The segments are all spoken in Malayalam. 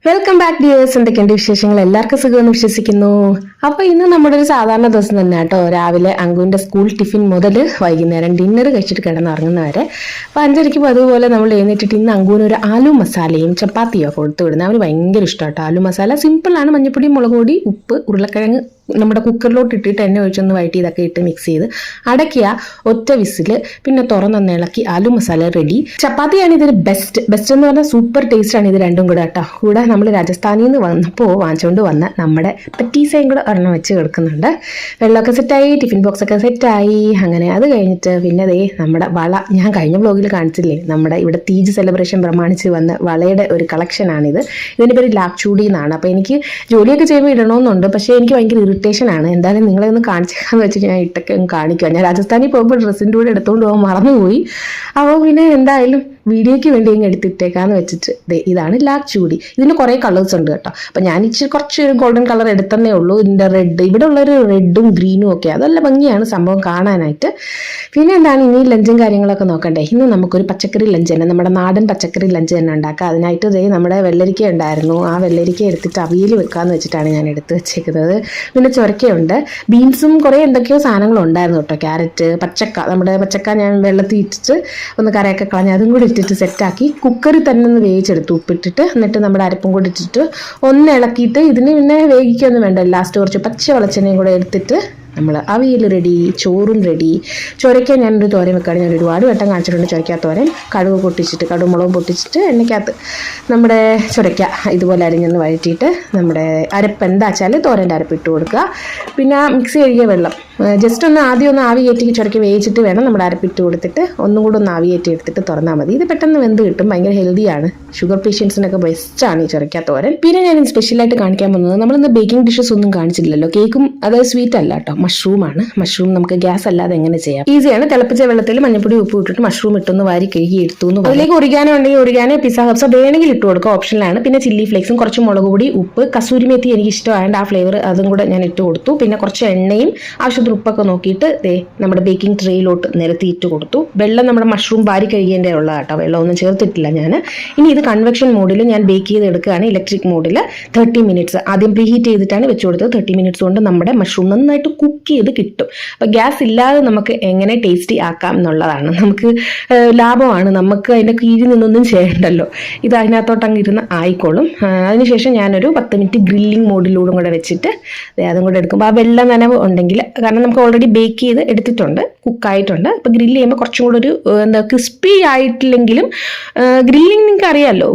Welcome back dears. എന്തൊക്കെയുണ്ട് വിശേഷങ്ങൾ? എല്ലാവർക്കും സുഖമെന്ന് വിശ്വസിക്കുന്നു. അപ്പോൾ ഇന്ന് നമ്മുടെ ഒരു സാധാരണ ദിവസം തന്നെ കേട്ടോ. രാവിലെ അങ്കുവിൻ്റെ സ്കൂൾ ടിഫിൻ മുതൽ വൈകുന്നേരം ഡിന്നർ കഴിച്ചിട്ട് കിടന്നുറങ്ങുന്നവരെ. അപ്പോൾ 5:30 അതുപോലെ നമ്മൾ എഴുന്നേറ്റിട്ട് ഇന്ന് അങ്കുവിന് ഒരു ആലു മസാലയും ചപ്പാത്തിയോ കൊടുത്തു വിടുന്നത്. അവന് ഭയങ്കര ഇഷ്ടമാട്ടോ ആലു മസാല. സിമ്പിളാണ്. മഞ്ഞപ്പൊടി, മുളക് പൊടി, ഉപ്പ്, ഉരുളക്കിഴങ്ങ് നമ്മുടെ കുക്കറിലോട്ട് ഇട്ടിട്ട് എണ്ണ ഒഴിച്ചൊന്ന് വഴറ്റി ഇതൊക്കെ ഇട്ട് മിക്സ് ചെയ്ത് അടയ്ക്കുക. ഒറ്റ വിസിൽ. പിന്നെ തുറന്നൊന്ന് ഇളക്കി ആലു മസാല റെഡി. ചപ്പാത്തിയാണ് ഇതിന് ബെസ്റ്റ് എന്ന് പറഞ്ഞാൽ സൂപ്പർ ടേസ്റ്റാണ് ഇത് രണ്ടും കൂടെ കേട്ടോ. കൂടെ നമ്മൾ രാജസ്ഥാനിൽ നിന്ന് വന്നപ്പോൾ വാങ്ങിച്ചുകൊണ്ട് വന്ന നമ്മുടെ പറ്റീസയും കൂടെ ഒരെണ്ണം വെച്ച് കിടക്കുന്നുണ്ട്. വെള്ളമൊക്കെ സെറ്റായി, ടിഫിൻ ബോക്സൊക്കെ സെറ്റായി. അങ്ങനെ അത് കഴിഞ്ഞിട്ട് പിന്നെ ദേ നമ്മുടെ വള, ഞാൻ കഴിഞ്ഞ വ്ലോഗിൽ കാണിച്ചില്ലേ, നമ്മുടെ ഇവിടെ തീജ് സെലിബ്രേഷൻ പ്രമാണിച്ച് വന്ന വളയുടെ ഒരു കളക്ഷനാണിത്. ഇതിൻ്റെ പേര് ലാക്ചൂടി എന്നാണ്. അപ്പോൾ എനിക്ക് ജോലിയൊക്കെ ചെയ്യുമ്പോൾ ഇടണമെന്നുണ്ട്, പക്ഷേ എനിക്ക് ഭയങ്കര ഇറിറ്റേഷനാണ്. എന്തായാലും നിങ്ങളെ ഒന്ന് കാണിച്ചേക്കാന്ന് വെച്ചിട്ട് ഞാൻ ഇട്ടൊക്കെ കാണിക്കുക. ഞാൻ രാജസ്ഥാനിൽ പോകുമ്പോൾ ഡ്രസ്സിൻ്റെ കൂടെ എടുത്തുകൊണ്ട് പോകാൻ മറന്നുപോയി. അപ്പോൾ പിന്നെ എന്തായാലും വീഡിയോയ്ക്ക് വേണ്ടി ഇങ്ങനെ എടുത്തിട്ടേക്കാന്ന് വെച്ചിട്ട് ഇതാണ് ലാക്ചൂടി. ഇതിന് കുറേ കളേഴ്സ് ഉണ്ട് കേട്ടോ. അപ്പം ഞാൻ കുറച്ച് ഗോൾഡൻ കളർ എടുത്തന്നേ ഉള്ളൂ. ഇതിൻ്റെ റെഡ്, ഇവിടെ ഉള്ളൊരു റെഡും ഗ്രീനും ഒക്കെ, അതല്ല ഭംഗിയാണ് സംഭവം കാണാനായിട്ട്. പിന്നെ എന്താണ് ഇനി ലഞ്ചും കാര്യങ്ങളൊക്കെ നോക്കണ്ടേ. ഇന്ന് നമുക്കൊരു പച്ചക്കറി ലഞ്ച് തന്നെ, നമ്മുടെ നാടൻ പച്ചക്കറി ലഞ്ച് തന്നെ ഉണ്ടാക്കാം. അതിനായിട്ട് നമ്മുടെ വെള്ളരിക്ക ഉണ്ടായിരുന്നു. ആ വെള്ളരിക്ക എടുത്തിട്ട് അവിയൽ വെക്കാമെന്ന് വെച്ചിട്ടാണ് ഞാൻ എടുത്ത് വെച്ചേക്കുന്നത്. പിന്നെ ചൊരക്കയുണ്ട്, ബീൻസും കുറേ എന്തൊക്കെയോ സാധനങ്ങളും ഉണ്ടായിരുന്നു കേട്ടോ. ക്യാരറ്റ്, പച്ചക്ക, നമ്മുടെ പച്ചക്ക ഞാൻ വെള്ളത്തിൽ ഇട്ടിട്ട് ഒന്ന് കരയൊക്കെ കളഞ്ഞ് അതും കൂടി ഇട്ടിട്ട് സെറ്റാക്കി കുക്കറിൽ തന്നെ ഒന്ന് വേവിച്ചെടുത്തു ഉപ്പിട്ടിട്ട്. എന്നിട്ട് നമ്മുടെ അരപ്പും കൂടി ഇട്ടിട്ട് ഒന്ന് ഇളക്കിയിട്ട് ഇതിന് പിന്നെ വേവിക്കൊന്നും വേണ്ട. ലാസ്റ്റ് കുറച്ച് പച്ച വെളിച്ചെണ്ണയും കൂടെ എടുത്തിട്ട് നമ്മൾ അവിയൽ റെഡി, ചോറും റെഡി. ചൊരയ്ക്കാൻ ഞാനൊരു തോരൻ വെക്കുകയാണ്. ഞാൻ ഒരുപാട് വട്ടം കാണിച്ചിട്ടുണ്ട് ചൊരയ്ക്കാ തോരൻ. കടുക് പൊട്ടിച്ചിട്ട്, കടുക് മുളകും പൊട്ടിച്ചിട്ട് എണ്ണയ്ക്കകത്ത് നമ്മുടെ ചൊരയ്ക്ക ഇതുപോലെ അരിഞ്ഞൊന്ന് വഴറ്റിയിട്ട് നമ്മുടെ അരപ്പ് എന്താ വെച്ചാൽ തോരൻ്റെ അരപ്പ് ഇട്ട് കൊടുക്കുക. പിന്നെ മിക്സി കഴുകിയ വെള്ളം ജസ്റ്റ് ഒന്ന് ആദ്യം ഒന്ന് ആവി കയറ്റി ചുരക്കി വേവിച്ചിട്ട് വേണം നമ്മുടെ അരപ്പിട്ട് കൊടുത്തിട്ട് ഒന്നും കൂടെ ഒന്ന് ആവി കയറ്റി എടുത്തിട്ട് തുറന്നാൽ മതി. ഇത് പെട്ടെന്ന് വെന്ത് കിട്ടും, ഭയങ്കര ഹെൽത്തിയാണ്. ഷുഗർ പേഷ്യൻസിനൊക്കെ ബെസ്റ്റാണ് ഈ ചുരക്കാ തോരൻ. പിന്നെ ഞാൻ സ്പെഷ്യലായിട്ട് കാണിക്കാൻ പോകുന്നത്, നമ്മളിന്ന് ബേക്കിംഗ് ഡിഷസ് ഒന്നും കാണിച്ചില്ലല്ലോ. കേക്കും അതായത് സ്വീറ്റ് അല്ല കേട്ടോ, മഷ്റൂമാണ്. മഷ്റൂം നമുക്ക് ഗ്യാസ് അല്ലാതെ എങ്ങനെ ചെയ്യാം? ഈസിയാണ്. തിളപ്പിച്ച വെള്ളത്തിൽ മഞ്ഞപ്പൊടി ഉപ്പ് ഇട്ടിട്ട് മഷ്റൂം ഇട്ടൊന്ന് വാരി കഴുകി എടുത്തു. അതിലേക്ക് ഒറിഗാനോ ഉണ്ടെങ്കിൽ ഒറിഗാനോ, പിസ്സ ഹബ്സ വേണമെങ്കിൽ ഇട്ട് കൊടുക്കുക, ഓപ്ഷനിലാണ്. പിന്നെ ചില്ലി ഫ്ലേക്സും കുറച്ച് മുളക് പൊടി, ഉപ്പ്, കസൂരി മേത്തി എനിക്ക് ഇഷ്ടമായതുകൊണ്ട് ആ ഫ്ലേവർ അതും കൂടെ ഞാൻ ഇട്ട് കൊടുത്തു. പിന്നെ കുറച്ച് എണ്ണയും ആവശ്യത്തിന് ഉപ്പൊക്കെ നോക്കിയിട്ട് നമ്മുടെ ബേക്കിംഗ് ട്രേയിലോട്ട് നിരത്തിയിട്ട് കൊടുത്തു. വെള്ളം നമ്മുടെ മഷ്റൂം വാരി കഴുകേണ്ട ഉള്ള കേട്ടോ, വെള്ളമൊന്നും ചേർത്തിട്ടില്ല ഞാൻ. ഇനി ഇത് കൺവെക്ഷൻ മോഡിൽ ഞാൻ ബേക്ക് ചെയ്ത് എടുക്കുകയാണ്. ഇലക്ട്രിക് മോഡിൽ 30 മിനിറ്റ്സ് ആദ്യം പ്രീഹീറ്റ് ചെയ്തിട്ടാണ് വെച്ച് കൊടുത്തത്. 30 മിനിറ്റ്സ് കൊണ്ട് നമ്മുടെ മഷ്റൂം നന്നായിട്ട് കുക്ക് ചെയ്ത് കിട്ടും. അപ്പോൾ ഗ്യാസ് ഇല്ലാതെ നമുക്ക് എങ്ങനെ ടേസ്റ്റി ആക്കാം എന്നുള്ളതാണ് നമുക്ക് ലാഭമാണ്. നമുക്ക് അതിൻ്റെ കീഴിൽ നിന്നൊന്നും ചെയ്യണ്ടല്ലോ, ഇത് അതിനകത്തോട്ട് അങ്ങ് ഇരുന്ന് ആയിക്കോളും. അതിനുശേഷം ഞാനൊരു 10 മിനിറ്റ് ഗ്രില്ലിംഗ് മോഡിലൂടെ കൂടെ വെച്ചിട്ട് അതും കൂടെ എടുക്കുമ്പോൾ ആ വെള്ളം നനവ് ഉണ്ടെങ്കിൽ, കാരണം നമുക്ക് ഓൾറെഡി ബേക്ക് ചെയ്ത് എടുത്തിട്ടുണ്ട്, കുക്കായിട്ടുണ്ട്. അപ്പോൾ ഗ്രില്ല് ചെയ്യുമ്പോൾ കുറച്ചും കൂടെ ഒരു ക്രിസ്പി ആയിട്ടില്ലെങ്കിലും ഗ്രില്ലിങ് നിങ്ങൾക്ക് അറിയാമല്ലോ,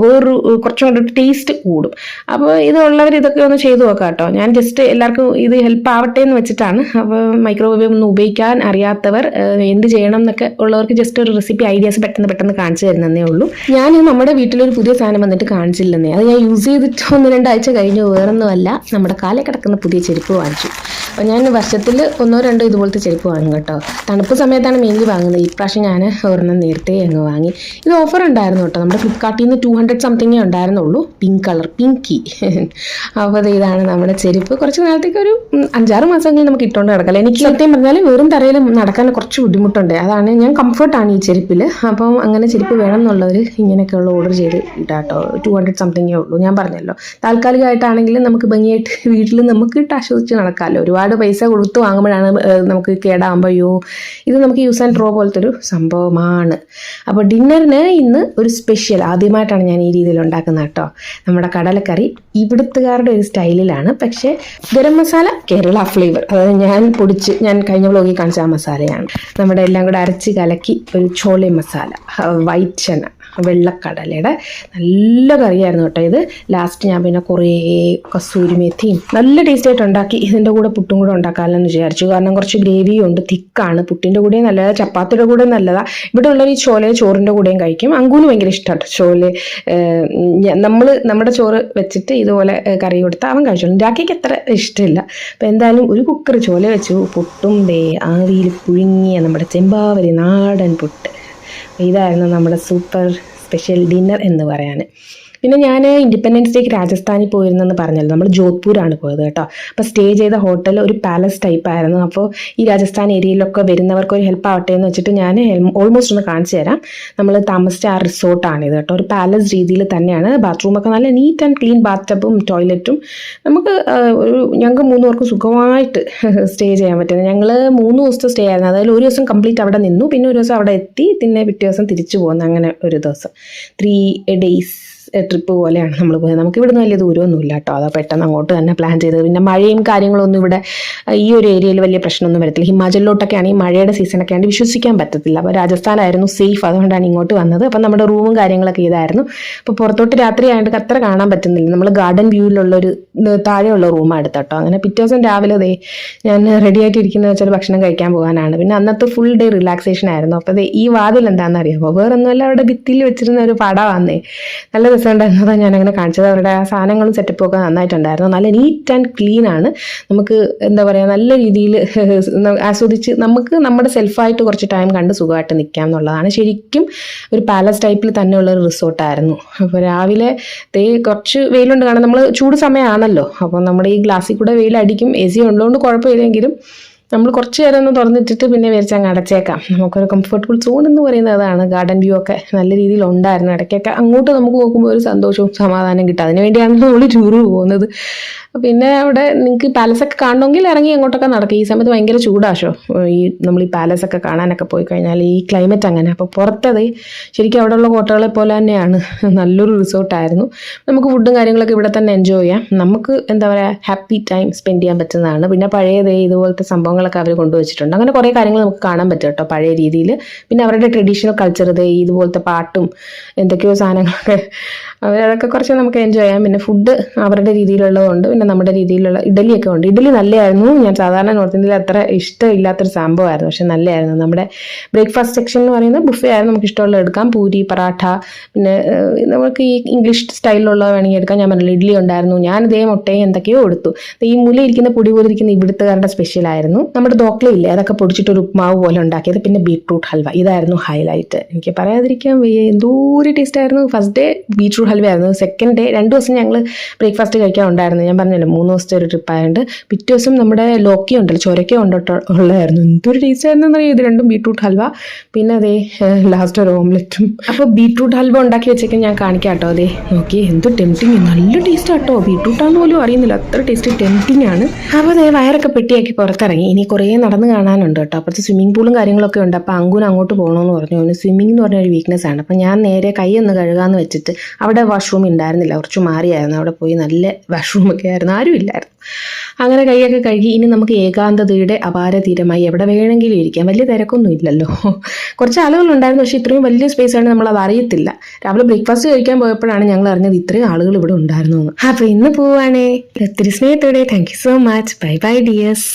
കുറച്ചും കൂടെ ഒരു ടേസ്റ്റ് കൂടും. അപ്പോൾ ഇതുള്ളവർ ഇതൊക്കെ ഒന്ന് ചെയ്തു നോക്കാം കേട്ടോ. ഞാൻ ജസ്റ്റ് എല്ലാവർക്കും ഇത് ഹെൽപ്പ് ആവട്ടെ എന്ന് വെച്ചിട്ടാണ്. അപ്പോൾ മൈക്രോവേവ് ഒന്നും ഉപയോഗിക്കാൻ അറിയാത്തവർ എന്ത് ചെയ്യണം എന്നൊക്കെ ഉള്ളവർക്ക് ജസ്റ്റ് ഒരു റെസിപ്പി ഐഡിയാസ് പെട്ടെന്ന് കാണിച്ചു തരുന്നതേ ഉള്ളൂ. ഞാൻ നമ്മുടെ വീട്ടിലൊരു പുതിയ സാധനം വന്നിട്ട് കാണിച്ചില്ലെന്നേ, അത് ഞാൻ യൂസ് ചെയ്തിട്ട് 1-2 ആഴ്ച കഴിഞ്ഞ് വേറൊന്നുമല്ല, നമ്മുടെ കാലിൽ കിടക്കുന്ന പുതിയ ചെരുപ്പ് വാങ്ങിച്ചു. അപ്പോൾ ഞാൻ വർഷത്തിൽ 1-2 ഇതുപോലത്തെ ചെരുപ്പ് വാങ്ങും കേട്ടോ. തണുപ്പ് സമയത്താണ് മെയിൻലി വാങ്ങുന്നത്. ഇപ്രാവശ്യം ഞാൻ ഒരെണ്ണം നേരത്തെ അങ്ങ് വാങ്ങി. ഇത് ഓഫർ ഉണ്ടായിരുന്നു കേട്ടോ. നമ്മുടെ ഫ്ലിപ്കാർട്ടിൽ നിന്ന് 200 സംതിങ്ങേ ഉണ്ടായിരുന്നുള്ളൂ. Pink colour, Pinky. അപ്പോൾ ഇതാണ് നമ്മുടെ ചെരുപ്പ്. കുറച്ച് നാളത്തേക്ക് ഒരു 5-6 മാസമെങ്കിലും നമുക്ക് ഇട്ടുകൊണ്ട് കിടക്കല്ലേ. എനിക്ക് സത്യം പറഞ്ഞാൽ വെറും തറയിൽ നടക്കാൻ കുറച്ച് ബുദ്ധിമുട്ടുണ്ട്. അതാണ് ഞാൻ കംഫർട്ടാണ് ഈ ചെരുപ്പിൽ. അപ്പം അങ്ങനെ ചെരുപ്പ് വേണം എന്നുള്ളവർ ഇങ്ങനെയൊക്കെയുള്ള ഓർഡർ ചെയ്ത് ഇട്ടാട്ടോ. 200 സംതിങ്ങേ ഉള്ളൂ. ഞാൻ പറഞ്ഞല്ലോ, താൽക്കാലികമായിട്ടാണെങ്കിലും നമുക്ക് ഭംഗിയായിട്ട് വീട്ടിൽ നമുക്ക് ഇട്ട് ആസ്വദിച്ച് നടക്കാമല്ലോ. ഒരുപാട് പൈസ കൊടുത്ത് വാങ്ങുമ്പോഴാണ് നമുക്ക് കേടാകുമ്പോൾ ഇത് നമുക്ക് യൂസ് ആൻഡ് ത്രോ പോലത്തെ ഒരു സംഭവമാണ്. അപ്പോൾ ഡിന്നറിന് ഇന്ന് ഒരു സ്പെഷ്യൽ ആദ്യമായിട്ടാണ് ഞാൻ ഈ രീതിയിൽ ഉണ്ടാക്കുന്നത് കേട്ടോ. നമ്മുടെ കടലക്കറി ഇവിടുത്തുകാരുടെ ഒരു സ്റ്റൈലിലാണ്, പക്ഷേ ഗരം മസാല കേരള ഫ്ലേവർ. അതായത് ഞാൻ കഴിഞ്ഞ വ്ലോഗിൽ കാണിച്ച ആ മസാലയാണ്. നമ്മുടെ എല്ലാം കൂടെ അരച്ച് കലക്കി ഒരു ചോളെ മസാല, വൈറ്റ് ചന, വെള്ളക്കടലയുടെ നല്ല കറിയായിരുന്നു കേട്ടോ ഇത്. ലാസ്റ്റ് ഞാൻ പിന്നെ കുറേ കസൂരി മേത്തിയും നല്ല ടേസ്റ്റ് ആയിട്ട് ഉണ്ടാക്കി. ഇതിൻ്റെ കൂടെ പുട്ടും കൂടെ ഉണ്ടാക്കാമെന്ന് വിചാരിച്ചു. കാരണം കുറച്ച് ഗ്രേവിയും ഉണ്ട്, തിക്കാണ്. പുട്ടിൻ്റെ കൂടെയും നല്ലതാണ്, ചപ്പാത്തിയുടെ കൂടെ നല്ലതാണ്. ഇവിടെ ഉള്ളൊരു ഈ ചോല ചോറിൻ്റെ കൂടെയും കഴിക്കും. അങ്കൂന് ഭയങ്കര ഇഷ്ടമാണ് ചോല. നമ്മുടെ ചോറ് വെച്ചിട്ട് ഇതുപോലെ കറി കൊടുത്താൽ അവൻ കഴിച്ചോളും. രാക്കിക്ക് അത്ര ഇഷ്ടമില്ല. അപ്പോൾ എന്തായാലും ഒരു കുക്കർ ചോല വെച്ചു. പുട്ടും ആവിയിൽ പുഴുങ്ങിയ നമ്മുടെ ചെമ്പാവരി നാടൻ പുട്ട്. ഇതായിരുന്നു നമ്മുടെ സൂപ്പർ സ്പെഷ്യൽ ഡിന്നർ എന്ന് പറയാൻ. പിന്നെ ഞാൻ ഇൻഡിപെൻഡൻസ് ഡേക്ക് രാജസ്ഥാനിൽ പോയിരുന്നെന്ന് പറഞ്ഞല്ലോ, നമ്മൾ ജോധ്പൂരാണ് പോയത് കേട്ടോ. അപ്പോൾ സ്റ്റേ ചെയ്ത ഹോട്ടൽ ഒരു പാലസ് ടൈപ്പ് ആയിരുന്നു. അപ്പോൾ ഈ രാജസ്ഥാൻ ഏരിയയിലൊക്കെ വരുന്നവർക്ക് ഒരു ഹെൽപ്പ് ആവട്ടെ എന്ന് വെച്ചിട്ട് ഞാൻ ഓൾമോസ്റ്റ് ഒന്ന് കാണിച്ചു തരാം. നമ്മൾ താമസിച്ച ആ റിസോർട്ടാണിത് കേട്ടോ. ഒരു പാലസ് രീതിയിൽ തന്നെയാണ്. ബാത്റൂമൊക്കെ നല്ല നീറ്റ് ആൻഡ് ക്ലീൻ, ബാത്ത് ടബും ടോയ്ലറ്റും. നമുക്ക് ഞങ്ങൾക്ക് 3 പേർക്ക് സുഖമായിട്ട് സ്റ്റേ ചെയ്യാൻ പറ്റുന്നത്. ഞങ്ങൾ 3 ദിവസത്തെ സ്റ്റേ ആയിരുന്നു. അതായത് ഒരു ദിവസം കംപ്ലീറ്റ് അവിടെ നിന്നു, പിന്നെ ഒരു ദിവസം അവിടെ എത്തി, പിന്നെ പിറ്റേ ദിവസം തിരിച്ചു പോകുന്നു. അങ്ങനെ ഒരു ദിവസം 3 days ട്രിപ്പ് പോലെയാണ് നമ്മൾ പോയത്. നമുക്ക് ഇവിടുന്ന് വലിയ ദൂരമൊന്നുമില്ല കേട്ടോ. അത് പെട്ടെന്ന് അങ്ങോട്ട് തന്നെ പ്ലാൻ ചെയ്തത്. പിന്നെ മഴയും കാര്യങ്ങളൊന്നും ഇവിടെ ഈ ഒരു ഏരിയയിൽ വലിയ പ്രശ്നമൊന്നും വരത്തില്ല. ഹിമാചലിലോട്ടൊക്കെ ആണെങ്കിൽ മഴയുടെ സീസണൊക്കെ ആണെങ്കിൽ വിശ്വസിക്കാൻ പറ്റത്തില്ല. അപ്പോൾ രാജസ്ഥാനായിരുന്നു സേഫ്, അതുകൊണ്ടാണ് ഇങ്ങോട്ട് വന്നത്. അപ്പം നമ്മുടെ റൂമും കാര്യങ്ങളൊക്കെ ഇതായിരുന്നു. അപ്പോൾ പുറത്തോട്ട് രാത്രി ആയതുകൊണ്ട് അത്ര കാണാൻ പറ്റുന്നില്ല. നമ്മൾ ഗാർഡൻ വ്യൂവിലുള്ളൊരു താഴെയുള്ള റൂമാണ് എടുത്ത കേട്ടോ. അങ്ങനെ പിറ്റേ ദിവസം രാവിലെ ഞാൻ റെഡി ആയിട്ടിരിക്കുന്നത് വെച്ചാൽ ഭക്ഷണം കഴിക്കാൻ പോകാനാണ്. പിന്നെ അന്നത്തെ ഫുൾ ഡേ റിലാക്സേഷൻ ആയിരുന്നു. അപ്പോൾ ഈ വാതിൽ എന്താണെന്ന് അറിയാമോ? വേറൊന്നുമല്ല, അവിടെ ഭിത്തിയിൽ വെച്ചിരുന്ന ഒരു പടമാന്നേ. നല്ല രസമുണ്ടായിരുന്നതാണ്. ഞാനങ്ങനെ കാണിച്ചത്. അവരുടെ ആ സാധനങ്ങളും സെറ്റപ്പും ഒക്കെ നന്നായിട്ടുണ്ടായിരുന്നു. നല്ല നീറ്റ് ആൻഡ് ക്ലീൻ ആണ്. നമുക്ക് എന്താ പറയുക, നല്ല രീതിയിൽ ആസ്വദിച്ച് നമുക്ക് നമ്മുടെ സെൽഫായിട്ട് കുറച്ച് ടൈം കണ്ട് സുഖമായിട്ട് നിൽക്കാം എന്നുള്ളതാണ്. ശരിക്കും ഒരു പാലസ് ടൈപ്പിൽ തന്നെയുള്ള ഒരു റിസോർട്ടായിരുന്നു. അപ്പോൾ രാവിലെ കുറച്ച് വെയിലുണ്ട്, കാരണം നമ്മൾ ചൂട് സമയമാണല്ലോ. അപ്പോൾ നമ്മുടെ ഈ ഗ്ലാസ്സിൽ കൂടെ വെയിലടിക്കും. AC ഉള്ളതുകൊണ്ട് കുഴപ്പമില്ലെങ്കിലും നമ്മൾ കുറച്ച് നേരം ഒന്ന് തുറന്നിട്ടിട്ട് പിന്നെ വിരിച്ചങ്ങ് അടച്ചേക്കാം. നമുക്കൊരു കംഫർട്ടബിൾ സോൺ എന്ന് പറയുന്നത് അതാണ്. ഗാർഡൻ വ്യൂ ഒക്കെ നല്ല രീതിയിൽ ഉണ്ടായിരുന്നു. ഇടയ്ക്കൊക്കെ അങ്ങോട്ട് നമുക്ക് നോക്കുമ്പോൾ ഒരു സന്തോഷവും സമാധാനം കിട്ടും. അതിനുവേണ്ടിയാണ് നമ്മൾ ടൂറ് പോകുന്നത്. പിന്നെ അവിടെ നിങ്ങൾക്ക് പാലസൊക്കെ കാണണമെങ്കിൽ ഇറങ്ങി അങ്ങോട്ടൊക്കെ നടക്കും. ഈ സമയത്ത് ഭയങ്കര ചൂടാശോ. നമ്മൾ ഈ പാലസൊക്കെ കാണാനൊക്കെ പോയി കഴിഞ്ഞാൽ ഈ ക്ലൈമറ്റ് അങ്ങനെ. അപ്പോൾ പുറത്തത് ശരിക്കും അവിടെയുള്ള കോട്ടകളെ പോലെ തന്നെയാണ്. നല്ലൊരു റിസോർട്ടായിരുന്നു. നമുക്ക് ഫുഡും കാര്യങ്ങളൊക്കെ ഇവിടെ തന്നെ എൻജോയ് ചെയ്യാം. നമുക്ക് എന്താ പറയുക, ഹാപ്പി ടൈം സ്പെൻഡ് ചെയ്യാൻ പറ്റുന്നതാണ്. പിന്നെ പഴയതേ ഇതുപോലത്തെ സംഭവങ്ങളൊക്കെ അവർ കൊണ്ടുവച്ചിട്ടുണ്ട്. അങ്ങനെ കുറേ കാര്യങ്ങൾ നമുക്ക് കാണാൻ പറ്റും കേട്ടോ പഴയ രീതിയിൽ. പിന്നെ അവരുടെ ട്രഡീഷണൽ കൾച്ചർ ഇതുപോലത്തെ പാട്ടും എന്തൊക്കെയോ സാധനങ്ങളൊക്കെ അതൊക്കെ കുറച്ച് നമുക്ക് എൻജോയ് ചെയ്യാം. പിന്നെ ഫുഡ് അവരുടെ രീതിയിലുള്ളതുകൊണ്ട് പിന്നെ നമ്മുടെ രീതിയിലുള്ള ഇഡലിയൊക്കെ ഉണ്ട്. ഇഡലി നല്ലതായിരുന്നു. ഞാൻ സാധാരണ നോർത്ത് ഇന്ത്യയിൽ അത്ര ഇഷ്ടമില്ലാത്തൊരു സംഭവമായിരുന്നു, പക്ഷെ നല്ലതായിരുന്നു. നമ്മുടെ ബ്രേക്ക്ഫാസ്റ്റ് സെക്ഷൻ എന്ന് പറയുന്നത് ബുഫേ ആയിരുന്നു. നമുക്ക് ഇഷ്ടമുള്ള എടുക്കാം. പൂരി, പറാഠ, പിന്നെ നമുക്ക് ഈ ഇംഗ്ലീഷ് സ്റ്റൈലിലുള്ള വേണമെങ്കിൽ എടുക്കാം. ഞാൻ പറഞ്ഞില്ല, ഇഡ്ഡലി ഉണ്ടായിരുന്നു. ഞാൻ ഇതേ മുട്ടയും എന്തൊക്കെയോ എടുത്തു. ഈ മുലയിരിക്കുന്ന പൊടി പോലെ ഇരിക്കുന്ന ഇവിടുത്തുകാരുടെ സ്പെഷ്യലായിരുന്നു. നമ്മുടെ ദോക്ലയില്ലേ, അതൊക്കെ പൊടിച്ചിട്ടൊരു ഉപ്മാവ് പോലെ ഉണ്ടാക്കിയത്. പിന്നെ ബീട്രൂട്ട് ഹൽവ, ഇതായിരുന്നു ഹൈലൈറ്റ്. എനിക്ക് പറയാതിരിക്കാൻ വയ്യ, എന്തോ ഒരു ടേസ്റ്റ് ആയിരുന്നു. ഫസ്റ്റ് ഡേ ബീട്രൂട്ട് ഹൽവ ആയിരുന്നു. സെക്കൻഡ് ഡേ 2 ദിവസം ഞങ്ങൾ ബ്രേക്ക്ഫാസ്റ്റ് കഴിക്കാൻ ഉണ്ടായിരുന്നു. ഞാൻ പറഞ്ഞല്ലോ 3 ദിവസത്തെ ഒരു ട്രിപ്പ് ആയതുകൊണ്ട്. പിറ്റേ ദിവസം നമ്മുടെ ലോക്കി ഉണ്ടല്ലോ, ചൊരക്ക ഉള്ളതായിരുന്നു. എന്തൊരു ടേസ്റ്റ് ആയിരുന്നു എന്നറിയാം. ഇത് രണ്ടും ബീട്രൂട്ട് ഹൽവ, പിന്നെ അതേ ലാസ്റ്റ് ഒരു ഓംലെറ്റും. അപ്പോൾ ബീട്രൂട്ട് ഹൽവ ഉണ്ടാക്കി വെച്ചേക്കാൻ ഞാൻ കാണിക്കാം കേട്ടോ. അതേ നോക്കി, എന്ത് ടെംപ്റ്റിങ്, നല്ല ടേസ്റ്റ് ആട്ടോ. ബീട്രൂട്ടാന്ന് പോലും അറിയുന്നില്ല, അത്ര ടേസ്റ്റ് ടെംപ്റ്റിങ് ആണ്. അപ്പോൾ അതേ വയറൊക്കെ പെട്ടിയാക്കി പുറത്തിറങ്ങി. ഇനി കുറേ നടന്ന് കാണാനുണ്ട് കേട്ടോ. അപ്പോഴത്തെ സ്വിമ്മിംഗ് പൂളും കാര്യങ്ങളൊക്കെ ഉണ്ട്. അപ്പോൾ അങ്കുന് അങ്ങോട്ട് പോകണമെന്ന് പറഞ്ഞു. അവന് സ്വിമ്മിംഗ് എന്ന് പറഞ്ഞ ഒരു വീക്ക്നെസ് ആണ്. അപ്പോൾ ഞാൻ നേരെ കൈയൊന്ന് കഴുകാമെന്ന് വെച്ചിട്ട്, അവിടെ വാഷ്റൂം ഉണ്ടായിരുന്നില്ല, കുറച്ച് മാറിയായിരുന്നു. അവിടെ പോയി നല്ല വാഷ്റൂമൊക്കെ ആയിരുന്നു, ആരും ഇല്ലായിരുന്നു. അങ്ങനെ കൈയൊക്കെ കഴുകി. ഇനി നമുക്ക് ഏകാന്തതയുടെ അപാര തീരമായി എവിടെ വേണമെങ്കിലും ഇരിക്കാം. വലിയ തിരക്കൊന്നും ഇല്ലല്ലോ. കുറച്ച് ആളുകളുണ്ടായിരുന്നു, പക്ഷേ ഇത്രയും വലിയ സ്പേസ് ആണ്, നമ്മളത് അറിയത്തില്ല. രാവിലെ ബ്രേക്ക്ഫാസ്റ്റ് കഴിക്കാൻ പോയപ്പോഴാണ് ഞങ്ങൾ അറിഞ്ഞത് ഇത്രയും ആളുകൾ ഇവിടെ ഉണ്ടായിരുന്നു എന്ന്. അപ്പോൾ ഇന്ന് പോവാണേ. ഒത്തിരി സ്നേഹത്തോടെ thank you so much. Bye bye dears.